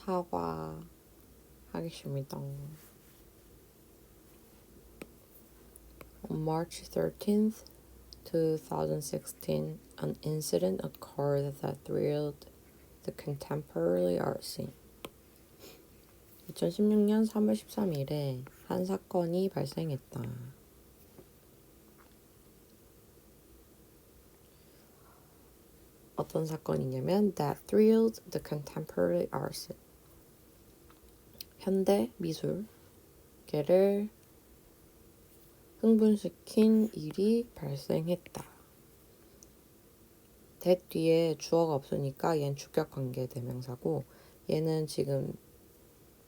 사과하겠습니다. On March 13th, 2016, an incident occurred that thrilled the contemporary art scene. 2016년 3월 13일에 한 사건이 발생했다. 어떤 사건이냐면 that thrilled the contemporary art scene. 현대 미술계를 흥분시킨 일이 발생했다. that 뒤에 주어가 없으니까 얘는 주격관계 대명사고 얘는 지금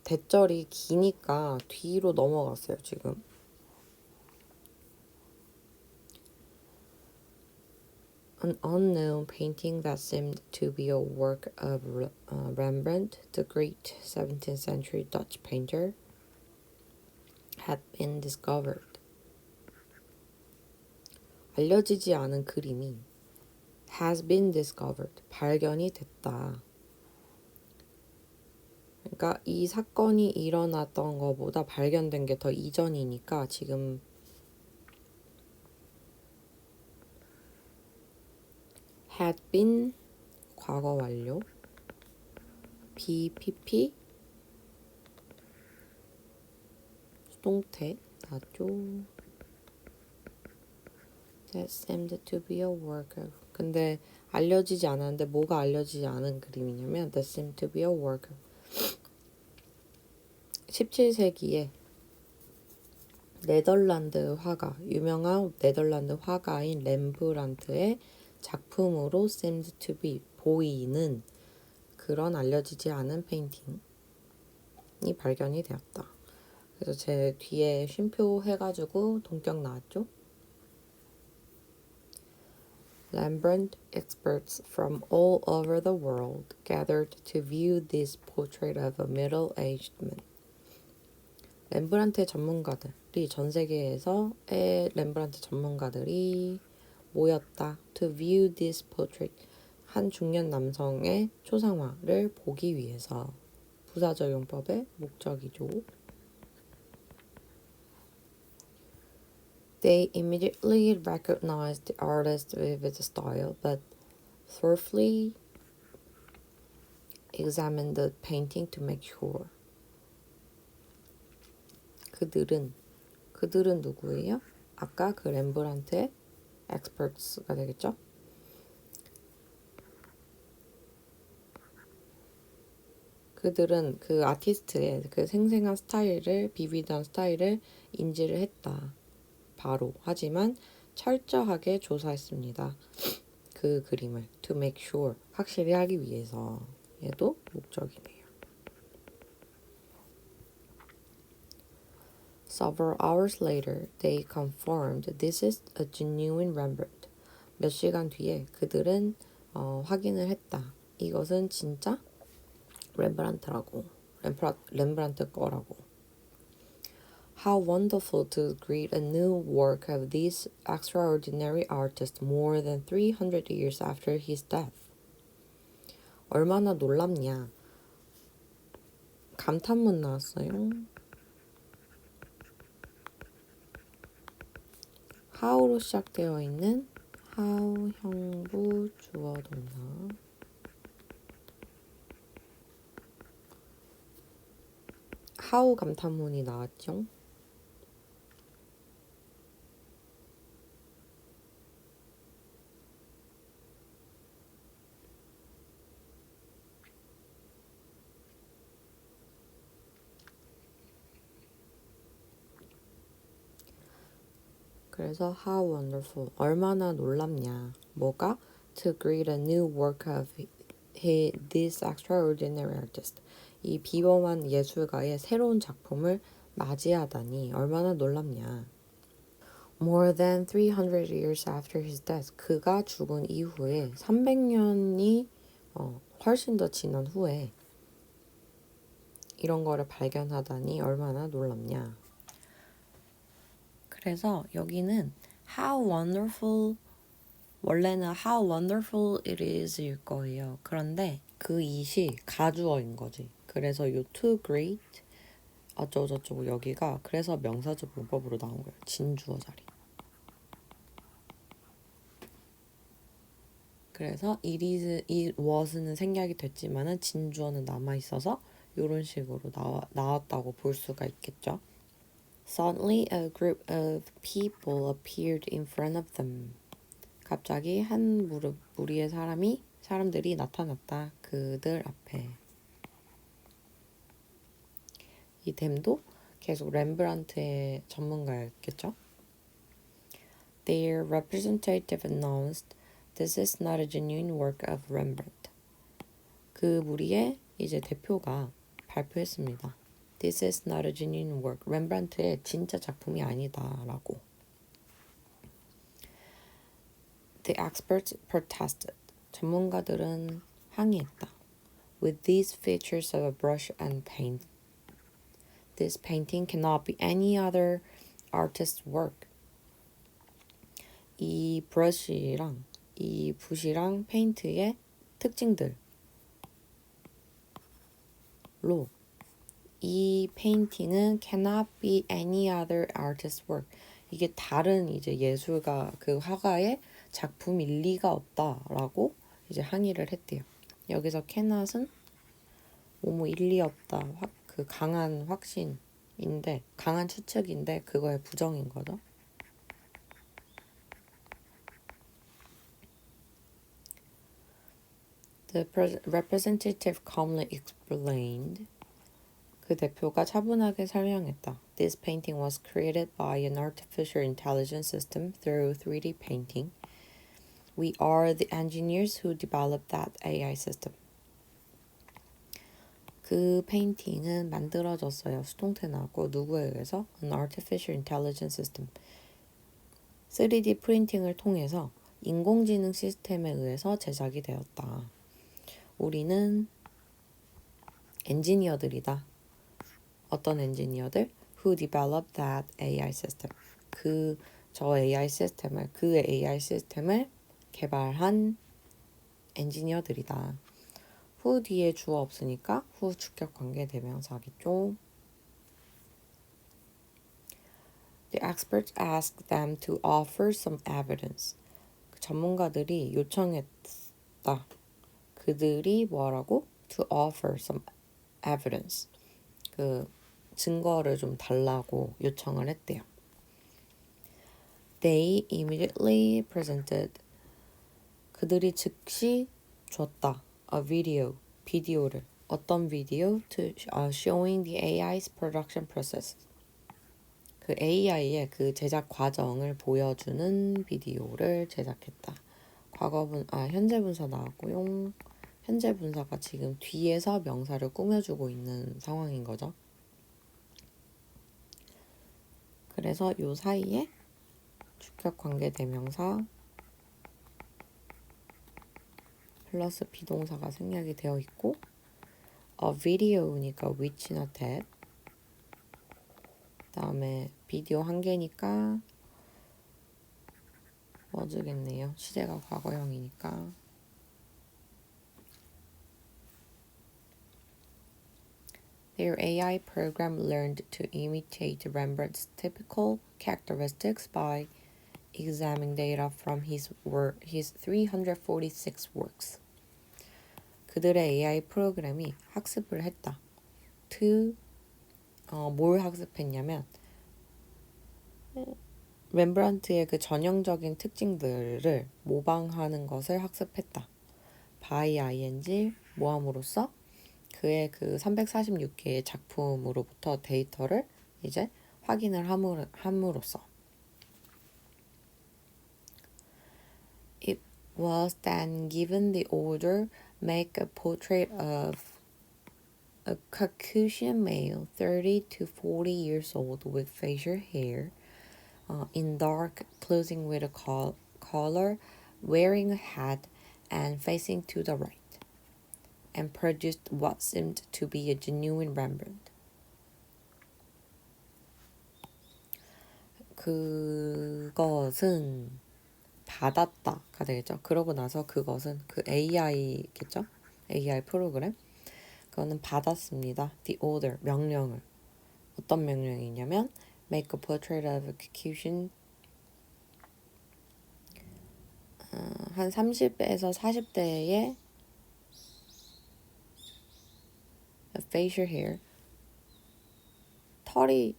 대절이 기니까 뒤로 넘어갔어요. 지금 An unknown painting that seemed to be a work of Rembrandt, the great 17th century Dutch painter, had been discovered. 알려지지 않은 그림이 has been discovered, 발견이 됐다. 그러니까 이 사건이 일어났던 것보다 발견된 게 더 이전이니까 지금 had been 과거 완료 BPP 수동태 나죠. That seemed to be a work of 근데 알려지지 않았는데 뭐가 알려지지 않은 그림이냐면 That seemed to be a work of 17세기에 네덜란드 화가 유명한 네덜란드 화가인 렘브란트의 작품으로 seemed to be 보이는 그런 알려지지 않은 페인팅이 발견이 되었다. 그래서 제 뒤에 쉼표 해가지고 동격 나왔죠. Rembrandt experts from all over the world gathered to view this portrait of a middle-aged man. 렘브란트 전문가들이 전 세계에서의 렘브란트 전문가들이 모였다. To view this portrait. 한 중년 남성의 초상화를 보기 위해서. 부사적용법의 목적이죠. They immediately recognized the artist with his style, but thoroughly examined the painting to make sure. 그들은 누구예요? 아까 그 렘브란트의 experts가 되겠죠? 그들은 그 아티스트의 그 생생한 스타일을 비비드한 스타일을 인지를 했다. 바로 하지만 철저하게 조사했습니다. 그 그림을 to make sure 확실히 하기 위해서 얘도 목적이네요. Several hours later, they confirmed this is a genuine Rembrandt. 몇 시간 뒤에 그들은 확인을 했다. 이것은 진짜 렘브란트 거라고. How wonderful to greet a new work of this extraordinary artist more than 300 years after his death. 얼마나 놀랍냐. 감탄문 나왔어요. how로 시작되어 있는 how 형부 주어 동사 how 감탄문이 나왔죠. 그래서 how wonderful 얼마나 놀랍냐. 뭐가 to greet a new work of this extraordinary artist. 이 비범한 예술가의 새로운 작품을 맞이하다니 얼마나 놀랍냐. More than 300 years after his death. 그가 죽은 이후에 300년이 훨씬 더 지난 후에 이런 거를 발견하다니 얼마나 놀랍냐. 그래서 여기는 how wonderful 원래는 how wonderful it is일 거예요. 그런데 그 it이 가주어인 거지. 그래서 요 to greet 어쩌고저쩌고 여기가 그래서 명사절 문법으로 나온 거예요. 진주어 자리. 그래서 it was는 생략이 됐지만은 진주어는 남아 있어서 이런 식으로 나왔다고 볼 수가 있겠죠. Suddenly a group of people appeared in front of them. 갑자기 한 무리의 사람들이 나타났다. 그들 앞에. 이 댐도 계속 렘브란트의 전문가였겠죠. Their representative announced, "This is not a genuine work of Rembrandt." 그 무리의 이제 대표가 발표했습니다. This is not a genuine work. 렘브란트의 진짜 작품이 아니다라고. The experts protested. 전문가들은 항의했다. With these features of a brush and paint, this painting cannot be any other artist's work. 이 브러쉬랑 이 붓이랑 페인트의 특징들로 이 페인팅은 cannot be any other artist's work. 이게 다른 이제 예술가 그 화가의 작품일 리가 없다라고 이제 항의를 했대요. 여기서 cannot은 뭐뭐 일리 없다. 그 강한 확신인데 강한 추측인데 그거의 부정인 거죠. The representative calmly explained. 그 대표가 차분하게 설명했다. This painting was created by an artificial intelligence system through 3D painting. We are the engineers who developed that AI system. 그 페인팅은 만들어졌어요. 수동태나고 누구에 의해서? An artificial intelligence system. 3D 프린팅을 통해서 인공지능 시스템에 의해서 제작이 되었다. 우리는 엔지니어들이다. 어떤 엔지니어들? Who developed that AI system. 그 AI 시스템을 개발한 엔지니어들이다. who 뒤에 주어 없으니까 who 주격 관계 대명사겠죠. The experts asked them to offer some evidence. 그 전문가들이 요청했다. 그들이 뭐라고? To offer some evidence. 그 증거를 좀 달라고 요청을 했대요. They immediately presented. 그들이 즉시 줬다. A video. 비디오를. 어떤 비디오? To showing the AI's production process. 그 AI의 그 제작 과정을 보여주는 비디오를 제작했다. 현재 분사 나왔고요. 현재 분사가 지금 뒤에서 명사를 꾸며주고 있는 상황인 거죠. 그래서 요 사이에 주격 관계 대명사 플러스 비동사가 생략이 되어 있고 a video니까 which나 that 그다음에 비디오 한 개니까 was겠네요. 시제가 과거형이니까. Their AI program learned to imitate Rembrandt's typical characteristics by examining data from his 346 works. 그들의 AI 프로그램이 학습을 했다. 뭘 학습했냐면 렘브란트의 그 전형적인 특징들을 모방하는 것을 학습했다. by ing 모함으로써 그의 그 346개의 작품으로부터 데이터를 이제 확인을 함으로써 It was then given the order make a portrait of a Caucasian male 30 to 40 years old with facial hair in dark clothing with a collar, wearing a hat and facing to the right. And produced what seemed to be a genuine Rembrandt. 그것은 받았다가 되겠죠. 그러고 나서 그것은 그 AI겠죠. AI 프로그램. 그거는 받았습니다. The order, 명령을. 어떤 명령이냐면 make a portrait of execution 한 30에서 40대의 facial hair 털이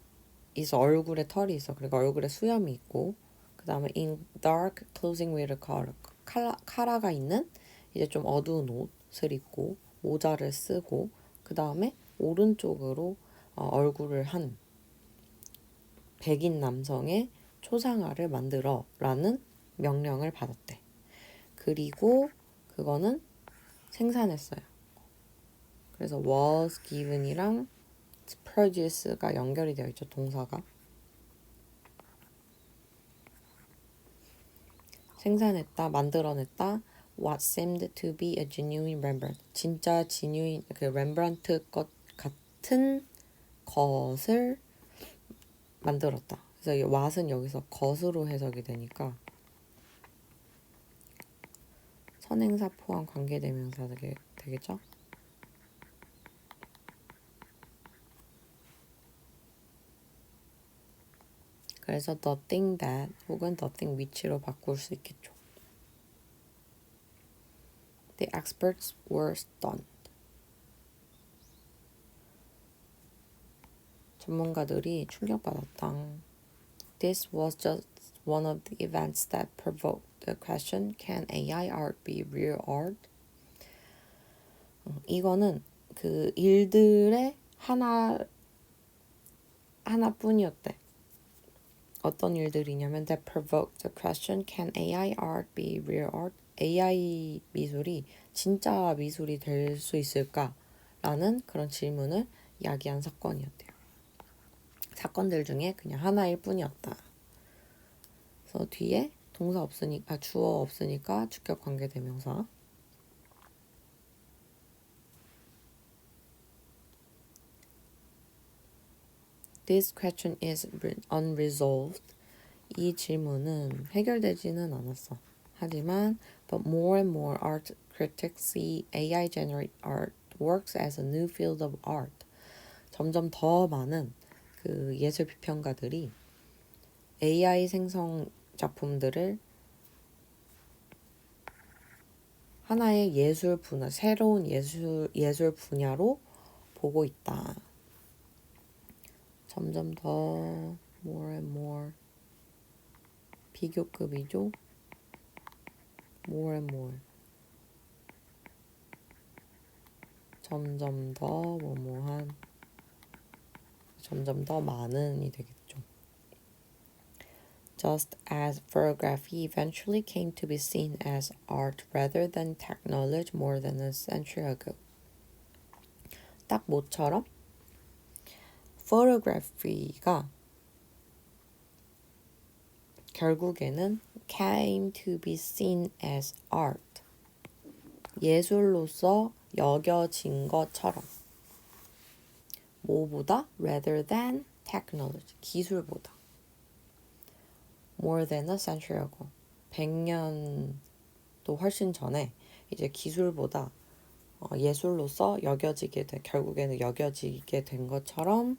있어. 얼굴에 털이 있어. 그리고 얼굴에 수염이 있고 그 다음에 in dark clothing with a collar 카라가 있는 이제 좀 어두운 옷을 입고 모자를 쓰고 그 다음에 오른쪽으로 얼굴을 한 백인 남성의 초상화를 만들어 라는 명령을 받았대. 그리고 그거는 생산했어요. 그래서 was given이랑 produce가 연결이 되어 있죠. 동사가. 생산했다, 만들어냈다. What seemed to be a genuine Rembrandt. 진짜 지뉴인 그 렘브란트 것 같은 것을 만들었다. 그래서 이 what은 여기서 것으로 해석이 되니까 선행사 포함 관계대명사 되겠죠? 그래서 the thing that 혹은 the thing which로 바꿀 수 있겠죠. The experts were stunned. 전문가들이 충격받았다. This was just one of the events that provoked the question, can AI art be real art? 이거는 그 일들의 하나뿐이었대. 어떤 일들이냐면 that provoked the question, can AI art be real art? AI 미술이 진짜 미술이 될 수 있을까? 라는 그런 질문을 야기한 사건이었대요. 사건들 중에 그냥 하나일 뿐이었다. 그래서 뒤에 동사 없으니까 주어 없으니까 주격 관계 대명사. This question is unresolved. 이 질문은 해결되지는 않았어. 하지만 but more and more art critics see AI generate artworks as a new field of art. 점점 더 많은 그 예술 비평가들이 AI 생성 작품들을 하나의 예술 분야, 새로운 예술 분야로 보고 있다. 점점 더 more and more 비교급이죠. more and more 점점 더 뭐뭐한 점점 더 많은이 되겠죠. Just as photography eventually came to be seen as art rather than technology more than a century ago. 딱 모처럼 photography가 결국에는 came to be seen as art. 예술로서 여겨진 것처럼. 뭐보다? rather than technology. 기술보다. more than a century ago. 100년도 훨씬 전에 이제 기술보다 예술로서 결국에는 여겨지게 된 것처럼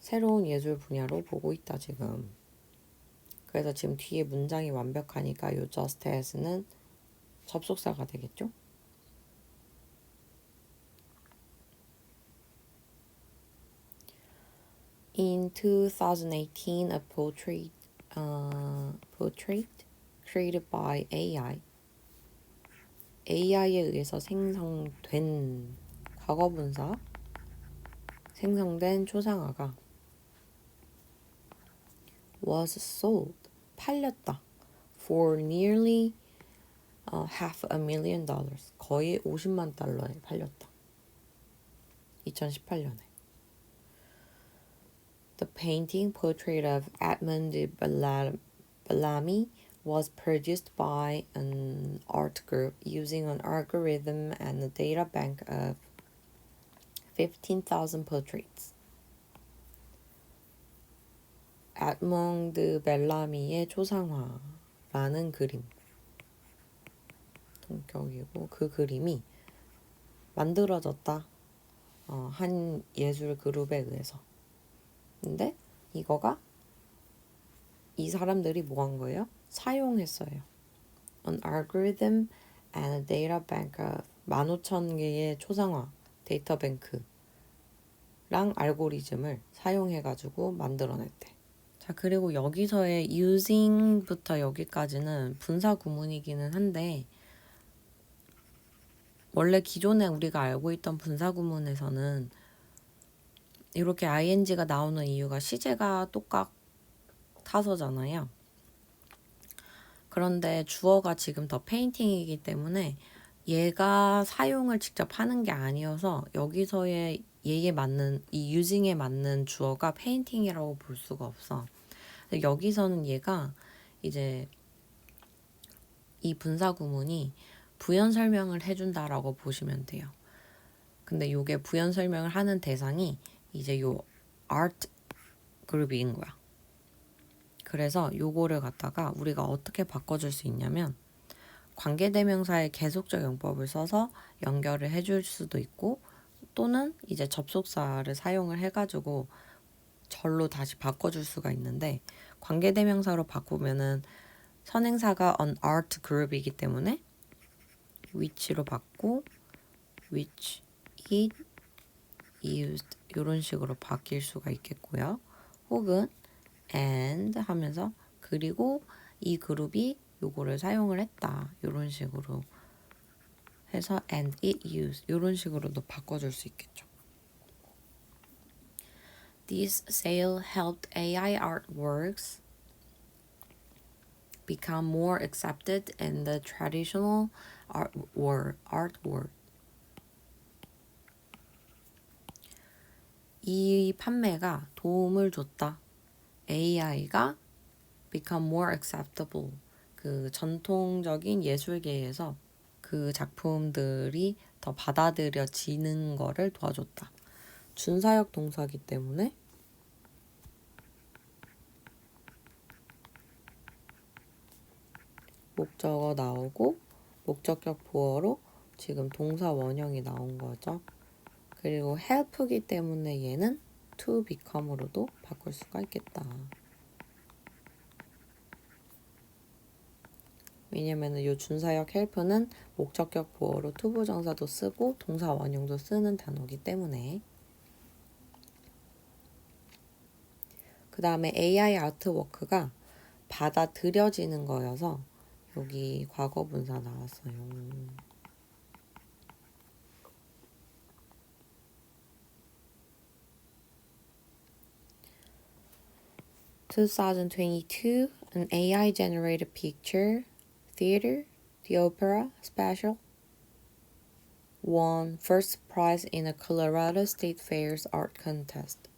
새로운 예술 분야로 보고 있다 지금. 그래서 지금 뒤에 문장이 완벽하니까 요 just as는 접속사가 되겠죠? In 2018, a portrait created by AI에 의해서 생성된 과거분사 생성된 초상화가 was sold 팔렸다 for nearly $500,000 거의 50만 달러에 팔렸다. 2018년에. The painting portrait of Edmund Bellamy was produced by an art group using an algorithm and a data bank of 15,000 portraits. 에드먼드 벨라미의 초상화라는 그림. 성격이고 그 그림이 만들어졌다. 한 예술 그룹에 의해서. 근데 이거가 이 사람들이 뭐 한 거예요? 사용했어요. An algorithm and a data bank of 15,000개의 초상화 데이터 뱅크랑 알고리즘을 사용해가지고 만들어냈대. 자, 그리고 여기서의 using부터 여기까지는 분사 구문이기는 한데 원래 기존에 우리가 알고 있던 분사 구문에서는 이렇게 ing가 나오는 이유가 시제가 똑같아서잖아요. 그런데 주어가 지금 더 페인팅이기 때문에 얘가 사용을 직접 하는 게 아니어서 여기서의 얘에 맞는 이 using에 맞는 주어가 페인팅이라고 볼 수가 없어. 여기서는 얘가 이제 이 분사 구문이 부연 설명을 해준다라고 보시면 돼요. 근데 요게 부연 설명을 하는 대상이 이제 요 art 그룹인 거야. 그래서 요거를 갖다가 우리가 어떻게 바꿔줄 수 있냐면 관계대명사의 계속적 용법을 써서 연결을 해줄 수도 있고 또는 이제 접속사를 사용을 해가지고 절로 다시 바꿔줄 수가 있는데 관계대명사로 바꾸면은 선행사가 an art group이기 때문에 which로 바꾸고 which it used 이런 식으로 바뀔 수가 있겠고요. 혹은 and 하면서 그리고 이 그룹이 요거를 사용을 했다. 이런 식으로 해서 and it used 이런 식으로도 바꿔줄 수 있겠죠. This sale helped AI artworks become more accepted in the traditional art world. 이 판매가 도움을 줬다. AI가 become more acceptable. 그 전통적인 예술계에서 그 작품들이 더 받아들여지는 거를 도와줬다. 준사역 동사기 때문에 목적어 나오고 목적격 보어로 지금 동사 원형이 나온 거죠. 그리고 help기 때문에 얘는 to become으로도 바꿀 수가 있겠다. 왜냐면은 이 준사역 help는 목적격 보어로 투부정사도 쓰고 동사 원형도 쓰는 단어이기 때문에. 그 다음에 AI 아트워크가 받아들여지는 거여서 여기 과거분사 나왔어요. 2022, an AI-generated picture theater, the Opera Special, won first prize in a Colorado State Fair's art contest.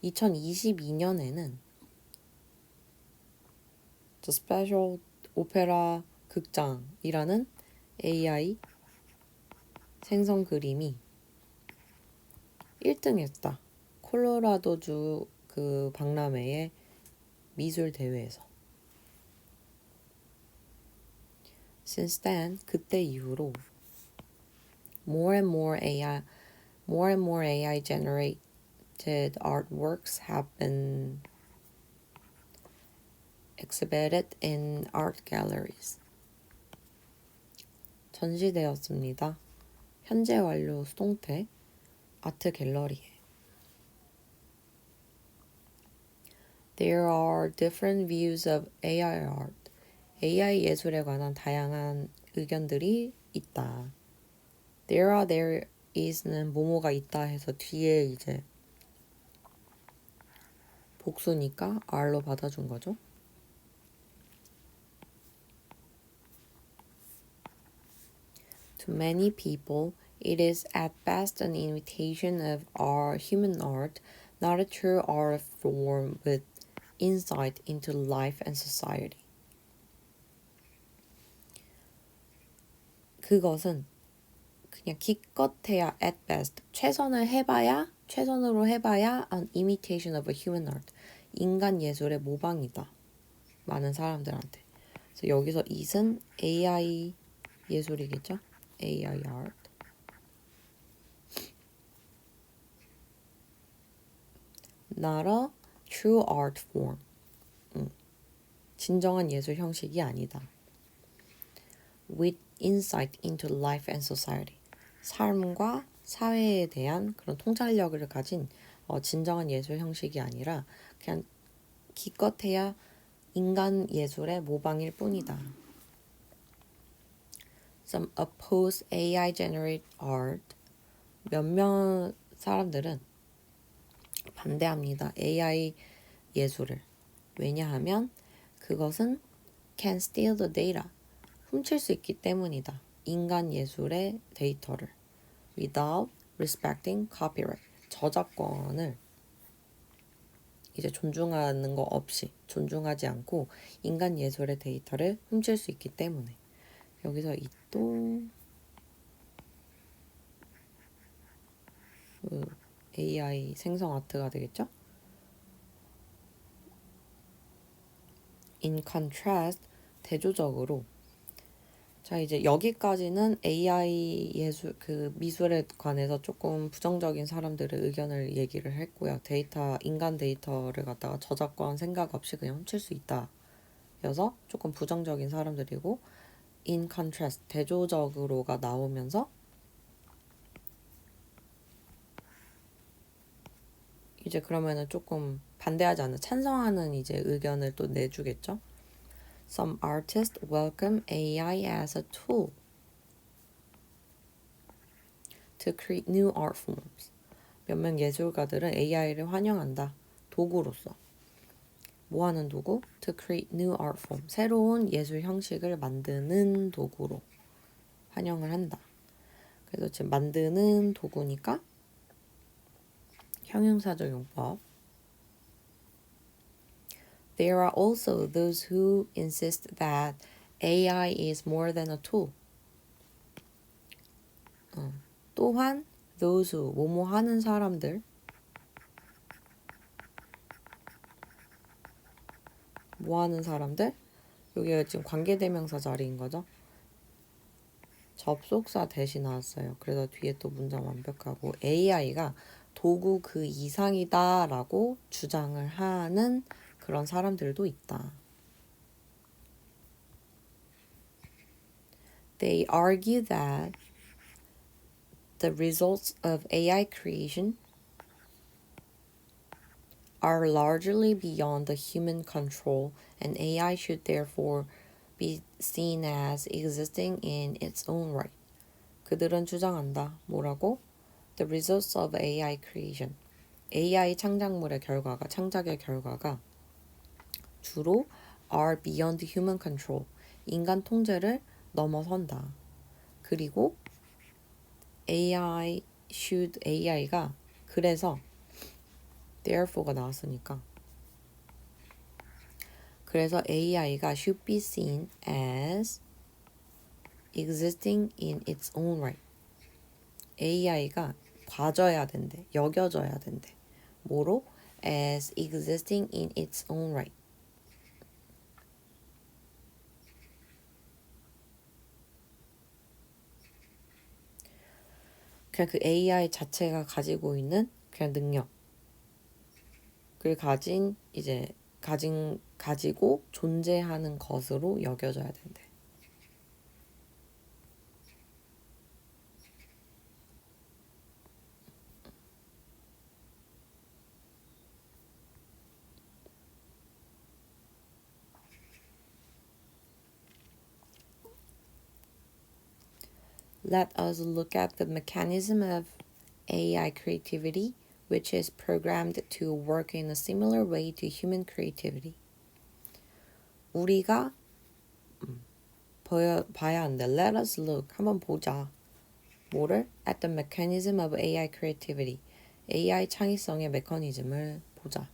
2022년에는 The Special 오페라 극장이라는 AI 생성 그림이 1등했다. 콜로라도주 그 박람회의 미술 대회에서. Since then, 그때 이후로 more and more AI generated artworks have been exhibited in art galleries. 전시되었습니다. 현재 완료 수동태 아트 갤러리에. There are different views of AI art. AI 예술에 관한 다양한 의견들이 있다. there is는 뭐뭐가 있다 해서 뒤에 이제 복수니까 are로 받아준 거죠. To many people, it is at best an imitation of our human art, not a true art form with insight into life and society. 그것은 그냥 기껏해야 at best 최선으로 해봐야 an imitation of a human art 인간 예술의 모방이다. 많은 사람들한테. 그래서 여기서 it은 AI 예술이겠죠? AI art. Not a true art form. 진정한 예술 형식이 아니다. With insight into life and society. 삶과 사회에 대한 그런 통찰력을 가진 진정한 예술 형식이 아니라 그냥 기껏해야 인간 예술의 모방일 뿐이다. Some oppose AI generated art. 몇몇 사람들은 반대합니다. AI 예술을. 왜냐하면 그것은 can steal the data. 훔칠 수 있기 때문이다. 인간 예술의 데이터를. Without respecting copyright. 저작권을 이제 존중하는 거 없이, 존중하지 않고 인간 예술의 데이터를 훔칠 수 있기 때문에. 여기서 이 또 AI 생성 아트가 되겠죠? In contrast, 대조적으로. 자, 이제 여기까지는 AI 예술, 미술에 관해서 조금 부정적인 사람들의 의견을 얘기를 했고요. 인간 데이터를 갖다가 저작권 생각 없이 그냥 훔칠 수 있다. 여서 조금 부정적인 사람들이고, in contrast, 대조적으로가 나오면서 이제 그러면은 조금 반대하지 않는 찬성하는 이제 의견을 또 내주겠죠. Some artists welcome AI as a tool to create new art forms. 몇몇 예술가들은 AI를 환영한다. 도구로서. 뭐 하는 도구? To create new art form. 새로운 예술 형식을 만드는 도구로 환영을 한다. 그래서 지금 만드는 도구니까 형용사적 용법. There are also those who insist that AI is more than a tool. 또한 those who, 뭐뭐 하는 사람들, 뭐 하는 사람들? 여기가 지금 관계대명사 자리인 거죠. 접속사 대신 나왔어요. 그래서 뒤에 또 문장 완벽하고 AI가 도구 그 이상이다라고 주장을 하는 그런 사람들도 있다. They argue that the results of AI creation are largely beyond the human control and AI should therefore be seen as existing in its own right. 그들은 주장한다. 뭐라고? The results of AI creation. AI 창작물의 결과가, 창작의 결과가 주로 are beyond human control. 인간 통제를 넘어선다. 그리고 AI가 그래서 therefore가 나왔으니까 그래서 AI가 should be seen as existing in its own right. AI가 봐줘야 된대. 여겨져야 된대. 뭐로? As existing in its own right. 그냥 그 AI 자체가 가지고 있는 그냥 능력을 가지고 존재하는 것으로 여겨져야 된대. Let us look at the mechanism of AI creativity, which is programmed to work in a similar way to human creativity. 우리가 봐야 하는데 let us look, 한번 보자. 뭐를? At the mechanism of AI creativity. AI 창의성의 메커니즘을 보자.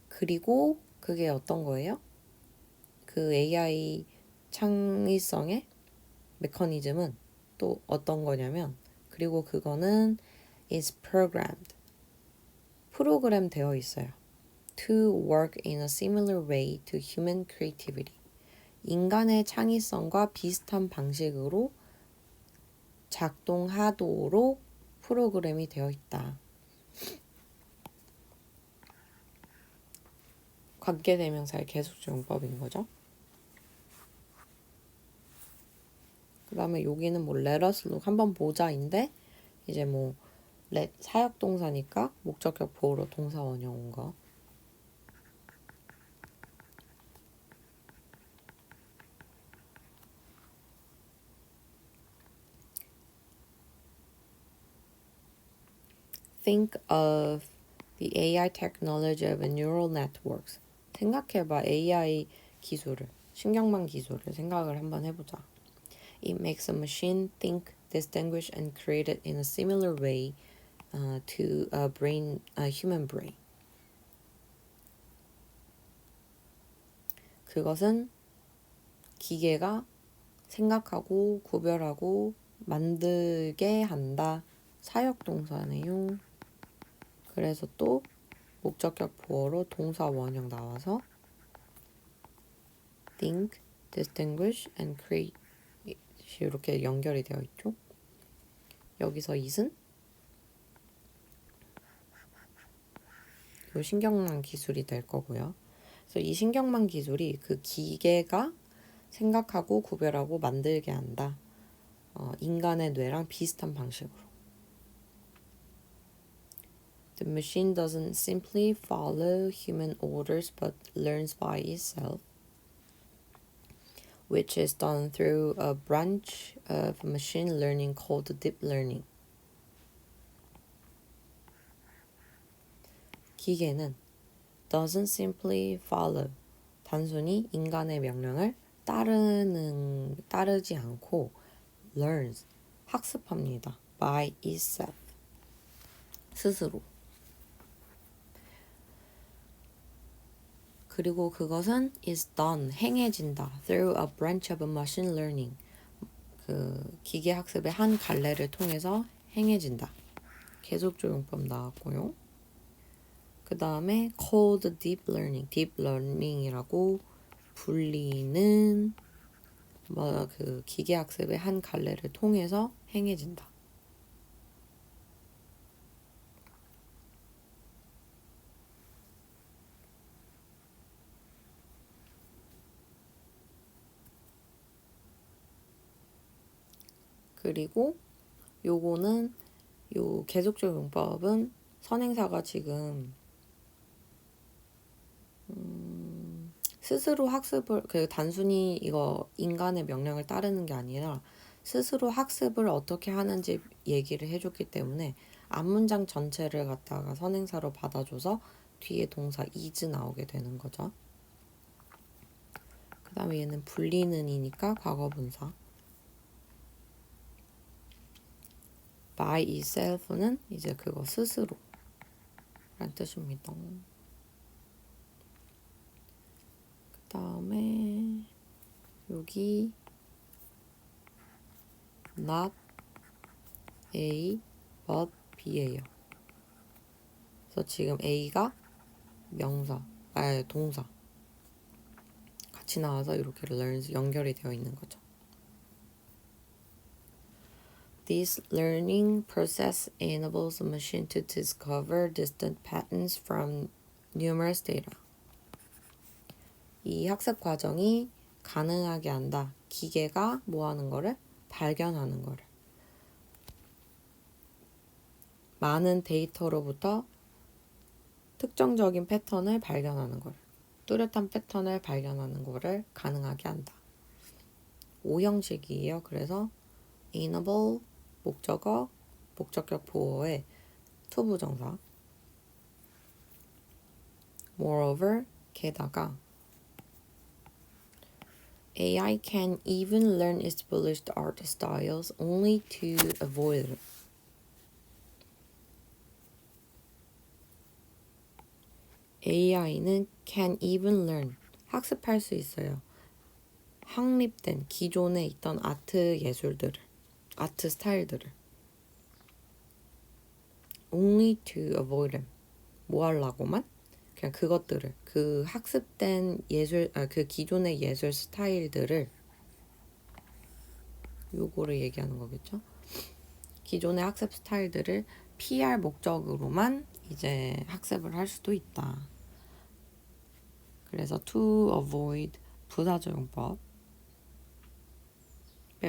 그리고 그게 어떤 거예요? 그 AI 창의성의 메커니즘은 또 어떤 거냐면 그리고 그거는 is programmed. 프로그램 되어 있어요. To work in a similar way to human creativity. 인간의 창의성과 비슷한 방식으로 작동하도록 프로그램이 되어 있다. 관계대명사의 계속적용법인 거죠. 그 다음에 여기는 뭐 let us look 한번 보자인데 이제 뭐 let 사역동사니까 목적격 보호로 동사 원형 온 거. Think of the AI technology of neural networks. 생각해봐 AI 기술을, 신경망 기술을 생각을 한번 해보자. It makes a machine think, distinguish, and create it in a similar way to a human brain. 그것은 기계가 생각하고 구별하고 만들게 한다. 사역동사네요. 그래서 또 목적격 보어로 동사 원형 나와서 think, distinguish, and create 이렇게 연결이 되어 있죠. 여기서 it은 이 신경망 기술이 될 거고요. 그래서 이 신경망 기술이 그 기계가 생각하고 구별하고 만들게 한다. 인간의 뇌랑 비슷한 방식으로. The machine doesn't simply follow human orders but learns by itself, which is done through a branch of machine learning called deep learning. 기계는 doesn't simply follow, 단순히 인간의 명령을 따르지 않고 learns, 학습합니다. by itself, 스스로. 그리고 그것은 is done, 행해진다. through a branch of machine learning, 그 기계 학습의 한 갈래를 통해서 행해진다. 계속적용법 나왔고요. 그 다음에 called deep learning, deep learning이라고 불리는 그 기계 학습의 한 갈래를 통해서 행해진다. 그리고 요거는 요 계속적용법은 선행사가 지금 스스로 학습을 단순히 이거 인간의 명령을 따르는 게 아니라 스스로 학습을 어떻게 하는지 얘기를 해줬기 때문에 앞문장 전체를 갖다가 선행사로 받아줘서 뒤에 동사 is 나오게 되는 거죠. 그 다음에 얘는 불리는이니까 과거분사. by itself는 이제 그거 스스로 라는 뜻입니다. 그 다음에 여기 not A but B예요. 그래서 지금 A가 동사 같이 나와서 이렇게 learns 연결이 되어 있는 거죠. This learning process enables a machine to discover distant patterns from numerous data. 이 학습 과정이 가능하게 한다. 기계가 뭐 하는 거를? 발견하는 거를. 많은 데이터로부터 특정적인 패턴을 발견하는 거를. 뚜렷한 패턴을 발견하는 거를 가능하게 한다. 5형식이에요. 그래서 enable, 목적어, 목적격 보어의 투부정사. Moreover, 게다가 AI can even learn established art styles only to avoid them. AI는 can even learn, 학습할 수 있어요. 확립된 기존에 있던 아트 예술들을, 아트 스타일들을. only to avoid them. 뭐 하려고만? 그냥 그것들을 그 학습된 예술 그 기존의 예술 스타일들을 요거를 얘기하는 거겠죠. 기존의 학습 스타일들을 피할 목적으로만 이제 학습을 할 수도 있다. 그래서 to avoid 부사적용법의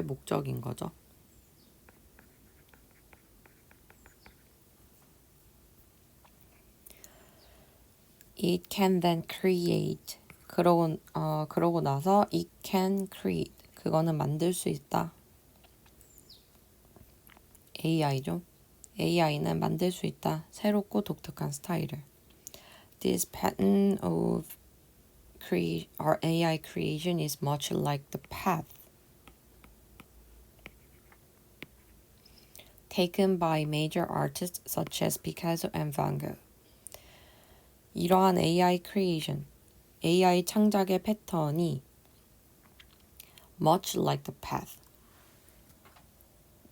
목적인 거죠. It can then create. 그러고 나서 it can create. 그거는 만들 수 있다. AI죠. AI는 만들 수 있다. 새롭고 독특한 스타일을. This pattern of our AI creation is much like the path taken by major artists such as Picasso and Van Gogh. 이러한 AI creation, AI 창작의 패턴이 much like the path,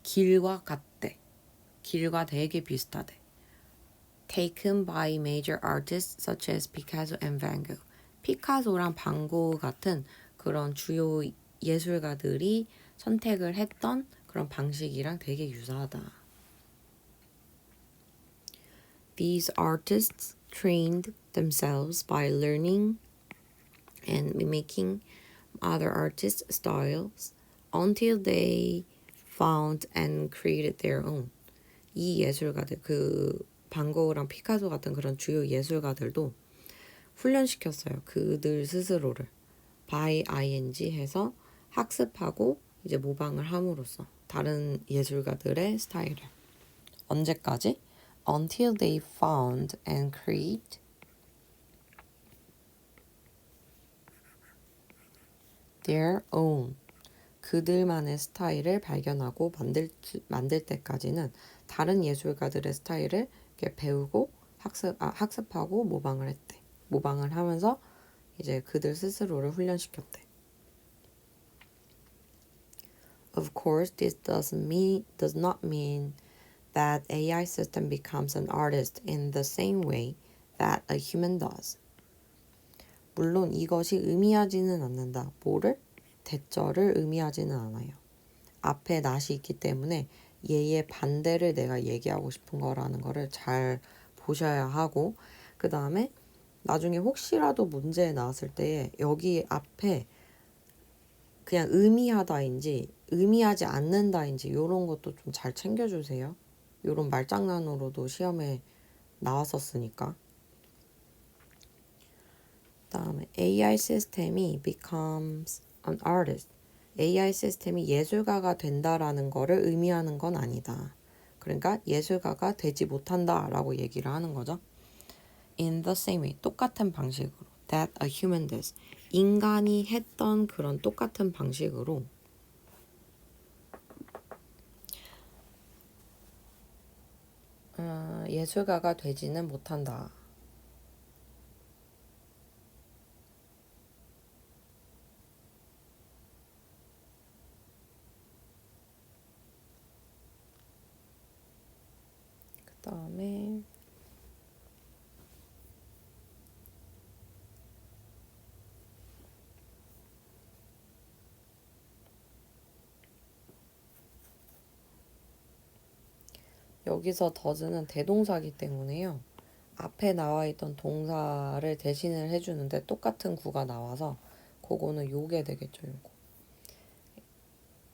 길과 같대. 길과 되게 비슷하대. Taken by major artists such as Picasso and Van Gogh. 피카소랑 반고 같은 그런 주요 예술가들이 선택을 했던 그런 방식이랑 되게 유사하다. These artists trained themselves by learning and mimicking other artists' styles until they found and created their own. 이 예술가들, 그 반고흐랑 피카소 같은 그런 주요 예술가들도 훈련시켰어요. 그들 스스로를 by ing 해서 학습하고 이제 모방을 함으로써 다른 예술가들의 스타일을. 언제까지? Until they found and create their own. 그들만의 스타일을 발견하고 만들 때까지는 다른 예술가들의 스타일을 이렇게 배우고 학습하고 모방을 했대. 모방을 하면서 이제 그들 스스로를 훈련시켰대. Of course, this does not mean that AI system becomes an artist in the same way that a human does. 물론 이것이 의미하지는 않는다. 뭐를? 대절을 의미하지는 않아요. 앞에 not이 있기 때문에 얘의 반대를 내가 얘기하고 싶은 거라는 거를 잘 보셔야 하고, 그 다음에 나중에 혹시라도 문제 나왔을 때 여기 앞에 그냥 의미하다인지 의미하지 않는다인지 이런 것도 좀 잘 챙겨주세요. 이런 말장난으로도 시험에 나왔었으니까. 그다음에 AI 시스템이 becomes an artist. AI 시스템이 예술가가 된다라는 거를 의미하는 건 아니다. 그러니까 예술가가 되지 못한다라고 얘기를 하는 거죠. In the same way, 똑같은 방식으로 that a human does. 인간이 했던 그런 똑같은 방식으로 예술가가 되지는 못한다. 그 다음에 여기서 does는 대동사기 때문에요. 앞에 나와 있던 동사를 대신을 해주는데 똑같은 구가 나와서 그거는 요게 되겠죠. 요거.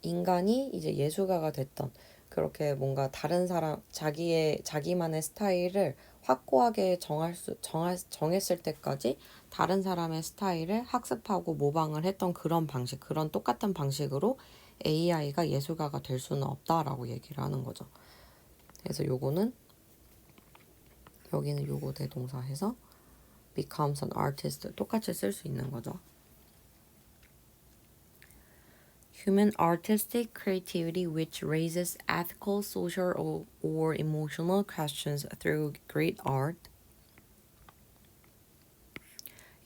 인간이 이제 예술가가 됐던 그렇게 뭔가 다른 사람 자기만의 스타일을 확고하게 정했을 때까지 다른 사람의 스타일을 학습하고 모방을 했던 그런 방식, 그런 똑같은 방식으로 AI가 예술가가 될 수는 없다라고 얘기를 하는 거죠. 그래서 요거는 여기는 요거 대동사 해서 becomes an artist 똑같이 쓸 수 있는 거죠. Human artistic creativity which raises ethical, social, or emotional questions through great art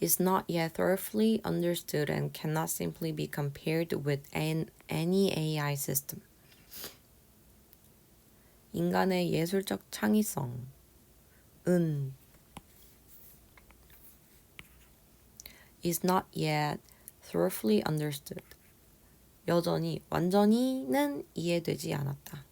is not yet thoroughly understood and cannot simply be compared with any AI system. 인간의 예술적 창의성은 is not yet thoroughly understood. 여전히 완전히는 이해되지 않았다.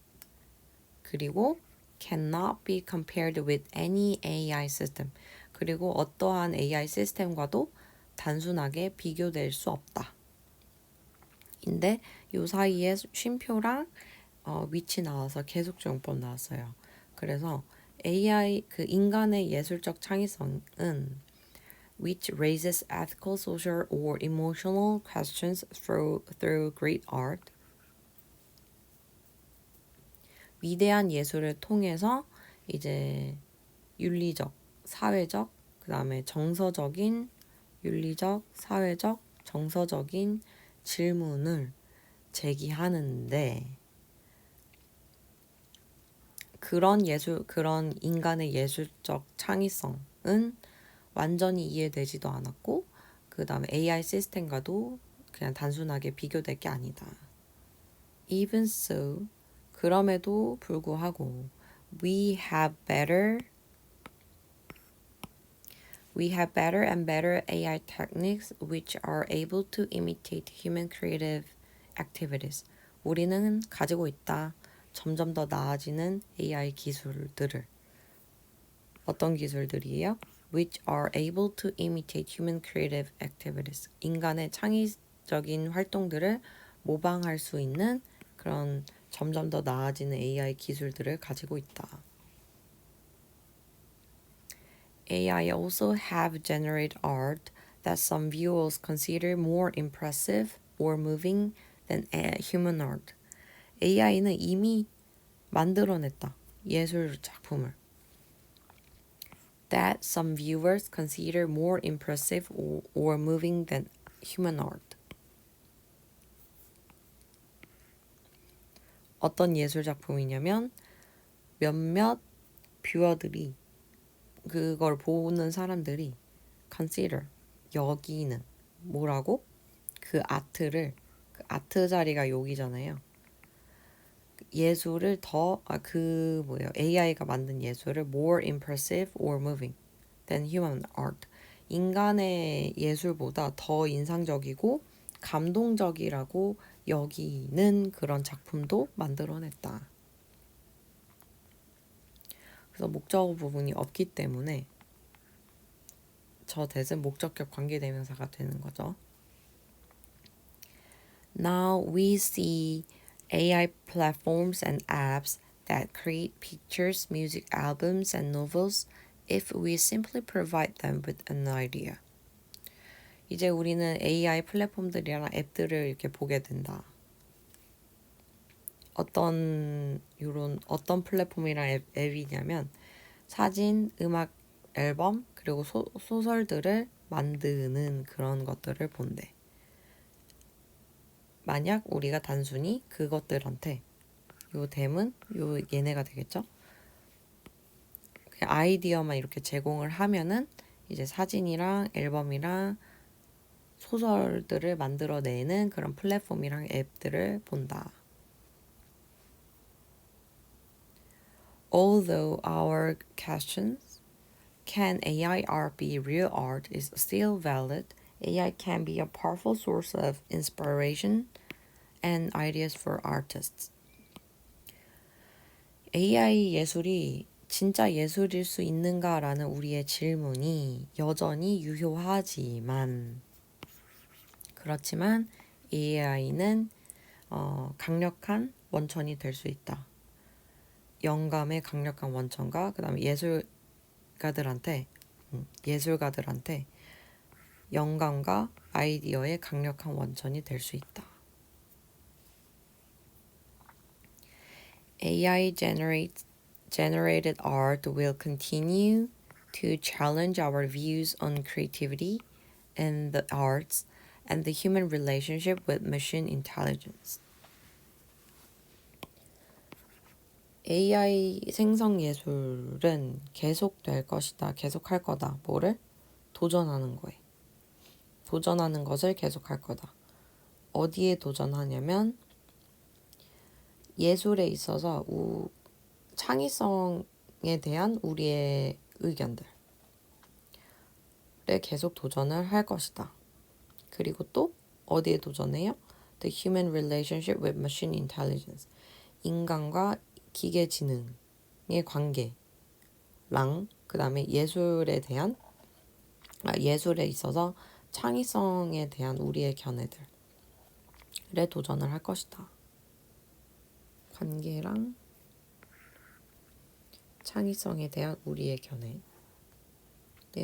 그리고 cannot be compared with any AI system. 그리고 어떠한 AI 시스템과도 단순하게 비교될 수 없다. 인데 요 사이에 쉼표랑 위치 나와서 계속적용법 나왔어요. 그래서 AI 그 인간의 예술적 창의성은 which raises ethical, social, or emotional questions through great art. 위대한 예술을 통해서 이제 윤리적, 사회적, 그 다음에 정서적인, 윤리적, 사회적, 정서적인 질문을 제기하는데 그런 인간의 예술적 창의성은 완전히 이해되지도 않았고 그 다음에 AI 시스템과도 그냥 단순하게 비교될 게 아니다. Even so, 그럼에도 불구하고 we have better and better AI techniques which are able to imitate human creative activities. 우리는 가지고 있다. 점점 더 나아지는 AI 기술들을. 어떤 기술들이에요? Which are able to imitate human creative activities. 인간의 창의적인 활동들을 모방할 수 있는 그런 점점 더 나아지는 AI 기술들을 가지고 있다. AI also have generated art that some viewers consider more impressive or moving than human art. AI는 이미 만들어냈다. 예술 작품을. That some viewers consider more impressive or moving than human art. 어떤 예술 작품이냐면 몇몇 뷰어들이 그걸 보는 사람들이 consider 여기는 뭐라고? 그 아트를 그 아트 자리가 여기잖아요. 예술을 AI가 만든 예술을 more impressive or moving than human art. 인간의 예술보다 더 인상적이고 감동적이라고 여기는 그런 작품도 만들어냈다. 그래서 목적어 부분이 없기 때문에 저 that은 목적격 관계대명사가 되는 거죠. Now we see AI platforms and apps that create pictures, music albums, and novels if we simply provide them with an idea. 이제 우리는 AI 플랫폼들이랑 앱들을 이렇게 보게 된다. 어떤 플랫폼이랑 앱이냐면 사진, 음악 앨범, 그리고 소설들을 만드는 그런 것들을 본대. 만약 우리가 단순히 그것들한테 요 댐은 얘네가 되겠죠? 그냥 아이디어만 이렇게 제공을 하면은 이제 사진이랑 앨범이랑 소설들을 만들어내는 그런 플랫폼이랑 앱들을 본다. Although our questions, can AI art be real art, is still valid, AI can be a powerful source of inspiration and ideas for artists. AI 예술이 진짜 예술일 수 있는가라는 우리의 질문이 여전히 유효하지만 그렇지만 AI는 강력한 원천이 될 수 있다. 영감의 강력한 원천과 그 다음에 예술가들한테 영감과 아이디어의 강력한 원천이 될 수 있다. AI generated art will continue to challenge our views on creativity and the arts and the human relationship with machine intelligence. AI 생성 예술은 계속될 것이다. 계속할 거다. 뭐를? 도전하는 거에. 도전하는 것을 계속할 거다. 어디에 도전하냐면 예술에 있어서 창의성에 대한 우리의 의견들에 계속 도전을 할 것이다. 그리고 또 어디에 도전해요? The human relationship with machine intelligence. 인간과 기계 지능의 관계랑 그 다음에 예술에 있어서 창의성에 대한 우리의 견해들에 도전을 할 것이다. 관계랑 창의성에 대한 우리의 견해에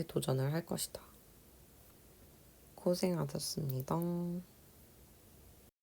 도전을 할 것이다. 고생하셨습니다.